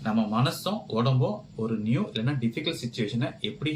நம்ம மனசும் உடம்பும் ஒரு நியூ இல்லைன்னா டிஃபிகல்ட் சுச்சுவேஷனை எப்படி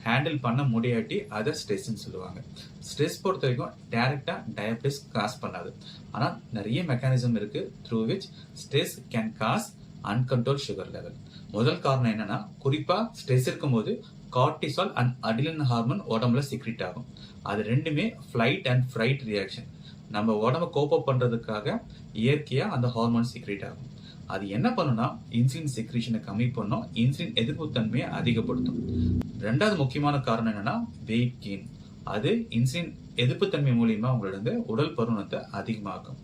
ஹேண்டில் பண்ண முடியாட்டி அதை ஸ்ட்ரெஸ்ன்னு சொல்லுவாங்க. ஸ்ட்ரெஸ் பொறுத்த வரைக்கும் டைரக்டா டயபிட்டிஸ் காஸ் பண்ணாது. ஆனால் நிறைய மெக்கானிசம் இருக்கு through which stress can cause அன்கண்ட்ரோல் sugar level. முதல் காரணம் என்னன்னா, குறிப்பா ஸ்ட்ரெஸ் இருக்கும்போது கார்டிசால் அண்ட் அடிலின் ஹார்மோன் உடம்புல சிக்ரிட் ஆகும். அது ரெண்டுமே ஃபிளைட் அண்ட் ஃப்ரைட் ரியாக்ஷன். நம்ம உடம்ப கோப்பப் பண்றதுக்காக இயற்கையா அந்த ஹார்மோன் சிக்ரிட் ஆகும். அது என்ன பண்ணுனா, இன்சுலின் செக்ரீஷனை கம்மி பண்ணும், இன்சுலின் எதிர்ப்பு தன்மையை அதிகப்படுத்தும். ரெண்டாவது முக்கியமான காரணம் என்னன்னா, வெயிட் கெயின். அது இன்சுலின் எதிர்ப்பு தன்மை மூலியமா உங்களோட உடல் பருமனத்தை அதிகமாக்கும்.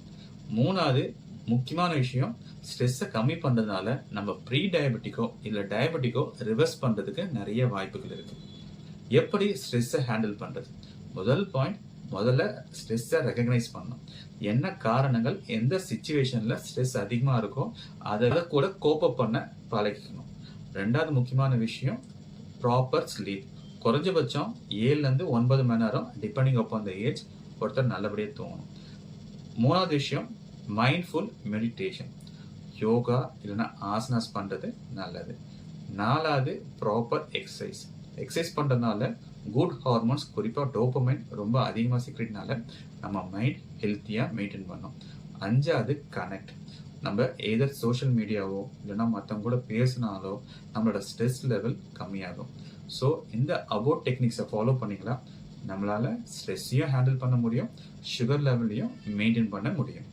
மூணாவது முக்கியமான விஷயம், ஸ்ட்ரெஸ்ஸை கம்மி பண்றதுனால நம்ம ப்ரீ டயபெட்டிக்கோ இல்ல டயபெட்டிக்கோ ரிவர்ஸ் பண்றதுக்கு நிறைய வாய்ப்புகள் இருக்கு. எப்படி ஸ்ட்ரெஸ்ஸை ஹேண்டில் பண்றது? முதல் பாயிண்ட், முதல்ல ஸ்ட்ரெஸ்ஸை ரெகக்னைஸ் பண்ணணும். என்ன காரணங்கள், எந்த சிச்சுவேஷன்ல ஸ்ட்ரெஸ் அதிகமா இருக்கோ அதை கூட கோப்பப் பண்ண பழகிக்கணும். ரெண்டாவது முக்கியமான விஷயம், ப்ராப்பர் ஸ்லீப். குறைஞ்சபட்சம் 7 to 9 மணி நேரம் டிபெண்டிங் அப்பான் த ஏஜ் ஒருத்தர் நல்லபடியாக தூங்கணும். மூணாவது விஷயம், மைண்ட்ஃபுல் மெடிடேஷன். யோகா இல்லைன்னா ஆசனாஸ் பண்றது நல்லது. நாலாவது, ப்ராப்பர் எக்ஸசைஸ் பண்றதுனால குட் ஹார்மோன்ஸ், குறிப்பா டோபமைன் ரொம்ப அதிகமா சிக்ரெட்னால நம்ம மைண்ட் ஹெல்த்தியா மெயின்டைன் பண்ணோம். அஞ்சாவது, கனெக்ட். நம்ம எதர் சோஷியல் மீடியாவோ இல்லைன்னா மற்றவங்க கூட பேசினாலோ நம்மளோட ஸ்ட்ரெஸ் லெவல் கம்மியாகும். ஸோ இந்த அபோட் டெக்னிக்ஸை ஃபாலோ பண்ணிக்கலாம், நம்மளால ஸ்ட்ரெஸ்ஸையும் ஹேண்டில் பண்ண முடியும், சுகர் லெவலையும் மெயின்டைன் பண்ண முடியும்.